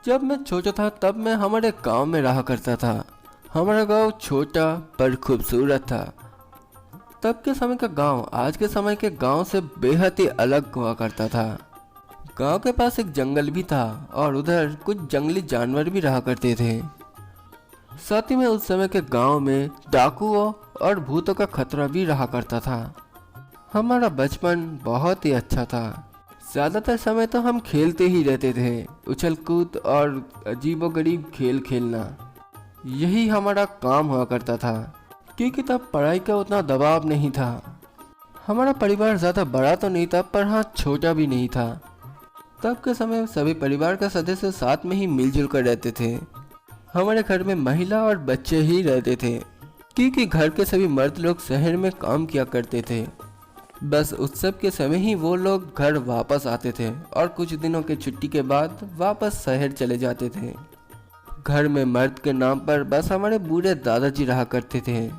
जब मैं छोटा था तब मैं हमारे गांव में रहा करता था। हमारा गांव छोटा पर खूबसूरत था। तब के समय का गांव आज के समय के गांव से बेहद ही अलग हुआ करता था। गांव के पास एक जंगल भी था और उधर कुछ जंगली जानवर भी रहा करते थे। साथ ही में उस समय के गांव में डाकुओं और भूतों का खतरा भी रहा करता था। हमारा बचपन बहुत ही अच्छा था। ज़्यादातर समय तो हम खेलते ही रहते थे, उछल कूद और अजीबोगरीब खेल खेलना, यही हमारा काम हुआ करता था। क्योंकि तब पढ़ाई का उतना दबाव नहीं था। हमारा परिवार ज़्यादा बड़ा तो नहीं था पर हाँ छोटा भी नहीं था। तब के समय सभी परिवार का सदस्य साथ में ही मिलजुल कर रहते थे। हमारे घर में महिला और बच्चे ही रहते थे क्योंकि घर के सभी मर्द लोग शहर में काम किया करते थे। बस उत्सव के समय ही वो लोग घर वापस आते थे और कुछ दिनों की छुट्टी के बाद वापस शहर चले जाते थे। घर में मर्द के नाम पर बस हमारे बूढ़े दादाजी रहा करते थे।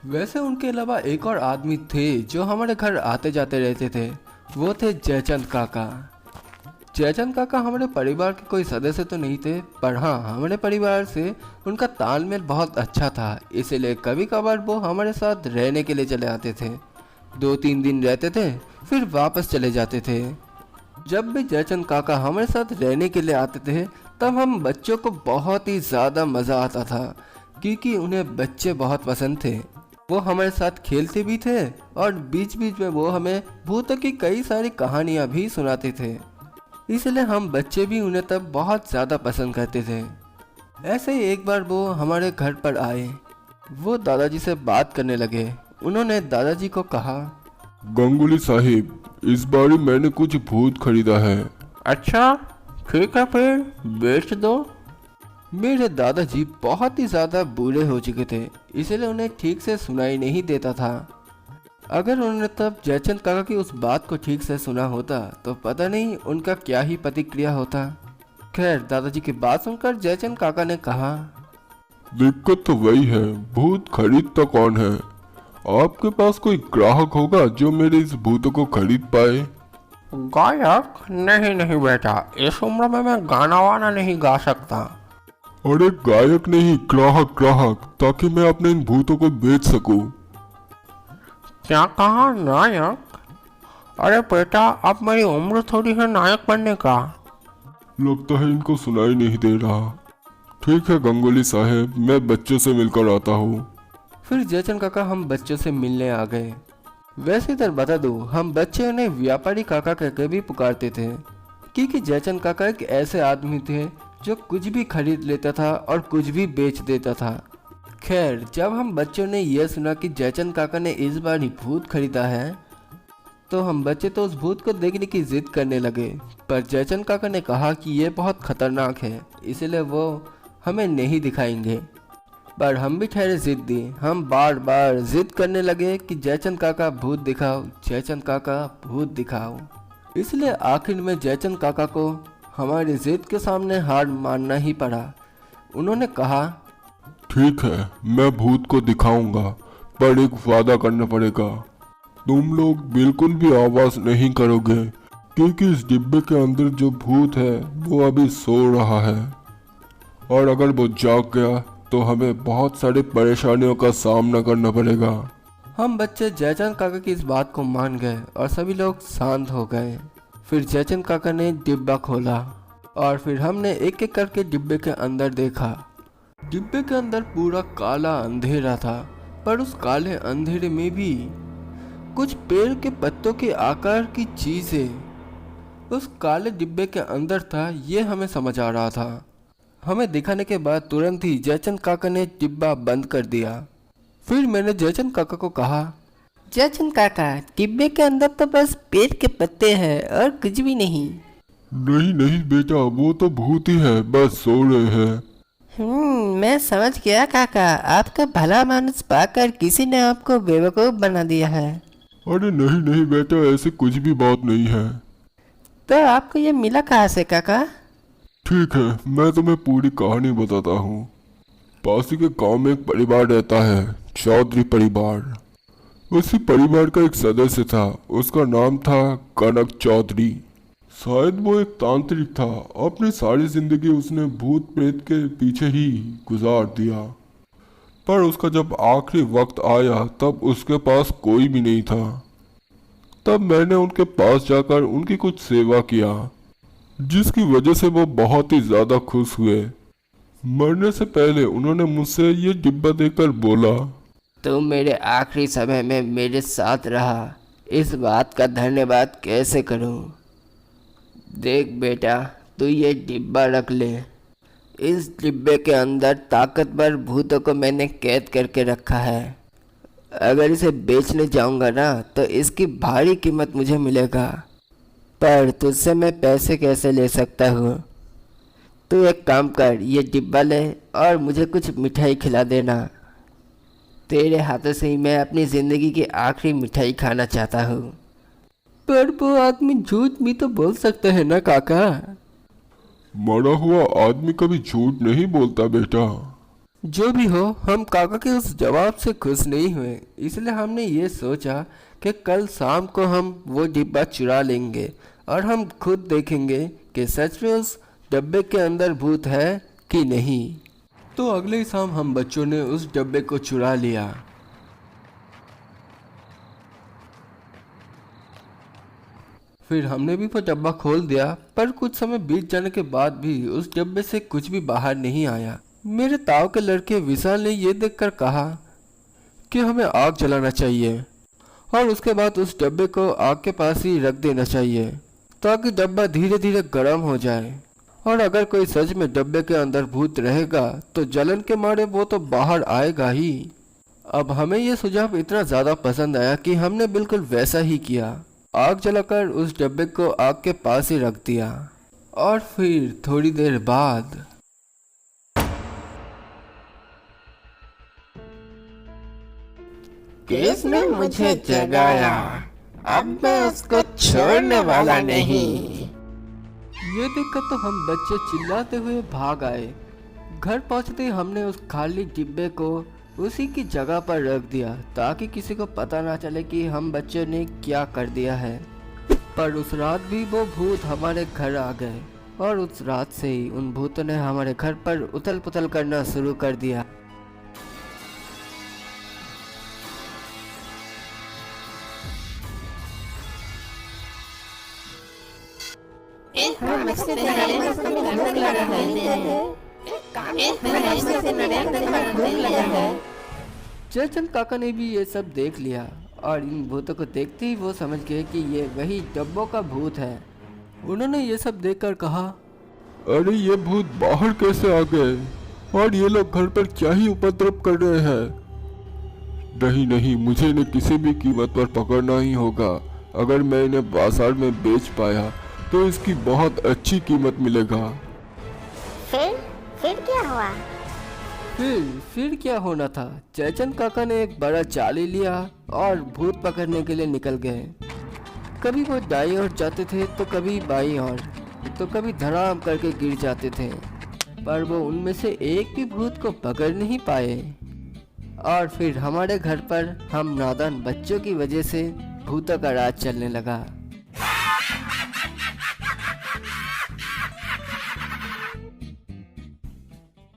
वैसे उनके अलावा एक और आदमी थे जो हमारे घर आते जाते रहते थे, वो थे जयचंद काका। जयचंद काका हमारे परिवार के कोई सदस्य तो नहीं थे पर हाँ हमारे परिवार से उनका तालमेल बहुत अच्छा था, इसीलिए कभी कभार वो हमारे साथ रहने के लिए चले आते थे। 2-3 दिन रहते थे फिर वापस चले जाते थे। जब भी जयचंद काका हमारे साथ रहने के लिए आते थे तब हम बच्चों को बहुत ही ज़्यादा मज़ा आता था क्योंकि उन्हें बच्चे बहुत पसंद थे। वो हमारे साथ खेलते भी थे और बीच बीच में वो हमें भूतों की कई सारी कहानियाँ भी सुनाते थे, इसलिए हम बच्चे भी उन्हें तब बहुत ज़्यादा पसंद करते थे। ऐसे ही एक बार वो हमारे घर पर आए। वो दादाजी से बात करने लगे। उन्होंने दादाजी को कहा, गंगुली साहिब, इस बारी मैंने कुछ भूत खरीदा है। अच्छा ठीक है फिर बेच दो। मेरे दादाजी बहुत ही ज़्यादा बूढ़े हो चुके थे, इसलिए उन्हें ठीक से सुनाई नहीं देता था। अगर उन्होंने तब जयचंद काका की उस बात को ठीक से सुना होता तो पता नहीं उनका क्या ही प्रतिक्रिया होता। खैर दादाजी की बात सुनकर जयचंद काका ने कहा, दिक्कत तो वही है, भूत खरीदता कौन है? आपके पास कोई ग्राहक होगा जो मेरे इस भूत को खरीद पाए? गायक? नहीं नहीं बेटा, इस उम्र में मैं गाना वाना नहीं गा सकता। अरे गायक नहीं, ग्राहक ग्राहक, ताकि मैं अपने इन भूतों को बेच सकूं। क्या कहा नायक? अरे बेटा अब मेरी उम्र थोड़ी है नायक बनने का। लगता है इनको सुनाई नहीं दे रहा। ठीक है गंगुली साहब, मैं बच्चों से मिलकर आता हूँ। फिर जयचंद काका हम बच्चों से मिलने आ गए। वैसे इधर बता दूं, हम बच्चे उन्हें व्यापारी काका कहकर भी पुकारते थे क्योंकि जयचंद काका एक ऐसे आदमी थे जो कुछ भी खरीद लेता था और कुछ भी बेच देता था। खैर जब हम बच्चों ने यह सुना कि जयचंद काका ने इस बार ही भूत खरीदा है तो हम बच्चे तो उस भूत को देखने की जिद करने लगे, पर जयचंद काका ने कहा कि यह बहुत खतरनाक है इसलिए वो हमें नहीं दिखाएंगे। पर हम भी ठहरे जिद्दी। हम बार बार जिद करने लगे कि जयचंद काका भूत दिखाओ, जयचंद काका भूत दिखाओ। इसलिए आखिर में जयचंद काका को हमारी जिद के सामने हार मानना ही पड़ा। उन्होंने कहा, ठीक है, मैं भूत को दिखाऊंगा, पर एक वादा करना पड़ेगा। तुम लोग बिल्कुल भी आवाज नहीं करोगे क्योंकि इस डिब्बे के अंदर जो भूत है वो अभी सो रहा है, और अगर वो जाग गया तो हमें बहुत सारी परेशानियों का सामना करना पड़ेगा। हम बच्चे जयचंद काका की इस बात को मान गए और सभी लोग शांत हो गए। फिर जयचंद काका ने डिब्बा खोला और फिर हमने एक एक करके डिब्बे के अंदर देखा। डिब्बे के अंदर पूरा काला अंधेरा था, पर उस काले अंधेरे में भी कुछ पेड़ के पत्तों के आकार की चीजें उस काले डिब्बे के अंदर था, ये हमें समझ आ रहा था। हमें दिखाने के बाद तुरंत ही जयचंद काका ने डिब्बा बंद कर दिया। फिर मैंने जयचंद काका को कहा, जयचंद काका डिब्बे के अंदर तो बस पेड़ के पत्ते हैं और कुछ भी नहीं। नहीं नहीं बेटा, वो तो भूत ही है, बस सो रहे हैं। मैं समझ गया काका, आपका भला मानुस पाकर किसी ने आपको बेवकूफ बना दिया है। अरे नहीं नहीं बेटा, ऐसी कुछ भी बात नहीं है। तो आपको ये मिला कहाँ से काका? ठीक है, मैं तुम्हें पूरी कहानी बताता हूँ। पास ही के गांव में एक परिवार रहता है, चौधरी परिवार। उसी परिवार का एक सदस्य था, उसका नाम था कनक चौधरी। शायद वो एक तांत्रिक था। अपनी सारी जिंदगी उसने भूत प्रेत के पीछे ही गुजार दिया, पर उसका जब आखिरी वक्त आया तब उसके पास कोई भी नहीं था। तब मैंने उनके पास जाकर उनकी कुछ सेवा किया, जिसकी वजह से वो बहुत ही ज्यादा खुश हुए। मरने से पहले उन्होंने मुझसे ये डिब्बा देकर बोला, तुम मेरे आखिरी समय में मेरे साथ रहा, इस बात का धन्यवाद कैसे करूं। देख बेटा, तू ये डिब्बा रख ले। इस डिब्बे के अंदर ताकतवर भूतों को मैंने कैद करके रखा है। अगर इसे बेचने जाऊंगा ना तो इसकी भारी कीमत मुझे मिलेगा, पर तुझसे मैं पैसे कैसे ले सकता हूँ। तू एक काम कर, ये डिब्बा ले और मुझे कुछ मिठाई खिला देना। तेरे हाथों से ही मैं अपनी ज़िंदगी की आखिरी मिठाई खाना चाहता हूँ। पर वो आदमी झूठ भी तो बोल सकते हैं ना काका। मरा हुआ आदमी कभी झूठ नहीं बोलता बेटा। जो भी हो, हम काका के उस जवाब से खुश नहीं हुए, इसलिए हमने ये सोचा कि कल शाम को हम वो डिब्बा चुरा लेंगे और हम खुद देखेंगे कि सच में उस डब्बे के अंदर भूत है कि नहीं। तो अगले शाम हम बच्चों ने उस डब्बे को चुरा लिया। फिर हमने भी वो डब्बा खोल दिया, पर कुछ समय बीत जाने के बाद भी उस डब्बे से कुछ भी बाहर नहीं आया। मेरे ताऊ के लड़के विशाल ने ये देखकर कहा कि हमें आग जलाना चाहिए और उसके बाद उस डब्बे को आग के पास ही रख देना चाहिए, ताकि डब्बा धीरे धीरे गर्म हो जाए। और अगर कोई सच में डब्बे के अंदर भूत रहेगा तो जलन के मारे वो तो बाहर आएगा ही। अब हमें ये सुझाव इतना ज़्यादा पसंद आया कि हमने बिल्कुल वैसा ही किया। आग जलाकर उस डब्बे को आग के पास ही रख दिया। और फिर थोड़ी देर बाद किसने मुझे जगाया, अब मैं उसको छोड़ने वाला नहीं। ये देखकर तो हम बच्चे चिल्लाते हुए भाग आए। घर पहुंचते ही हमने उस खाली डिब्बे को उसी की जगह पर रख दिया, ताकि किसी को पता ना चले कि हम बच्चों ने क्या कर दिया है। पर उस रात भी वो भूत हमारे घर आ गए और उस रात से ही उन भूतों ने हमारे घर पर उथल पुथल करना शुरू कर दिया। हम इससे नरेंद्र से भूख लगा है। इससे नरेंद्र से भूख लगा है। जयचंद काका ने भी ये सब देख लिया और इन भूतों को देखते ही वो समझ गए कि ये वही डब्बों का भूत है। उन्होंने ये सब देखकर कहा, अरे ये भूत बाहर कैसे आ गए और ये लोग घर पर क्या ही उपद्रव कर रहे हैं। नहीं नहीं, मुझे इन्हें किसी भी कीमत पर पकड़ना ही होगा। अगर मैं इन्हें बाजार में बेच पाया तो इसकी बहुत अच्छी कीमत मिलेगा। फिर क्या हुआ? फिर क्या होना था। जयचंद काका ने एक बड़ा जाली लिया और भूत पकड़ने के लिए निकल गए। कभी वो दाईं ओर जाते थे तो कभी बाईं ओर, तो कभी धड़ाम करके गिर जाते थे, पर वो उनमें से एक भी भूत को पकड़ नहीं पाए। और फिर हमारे घर पर हम नादान बच्चों की वजह से भूतों का राज चलने लगा।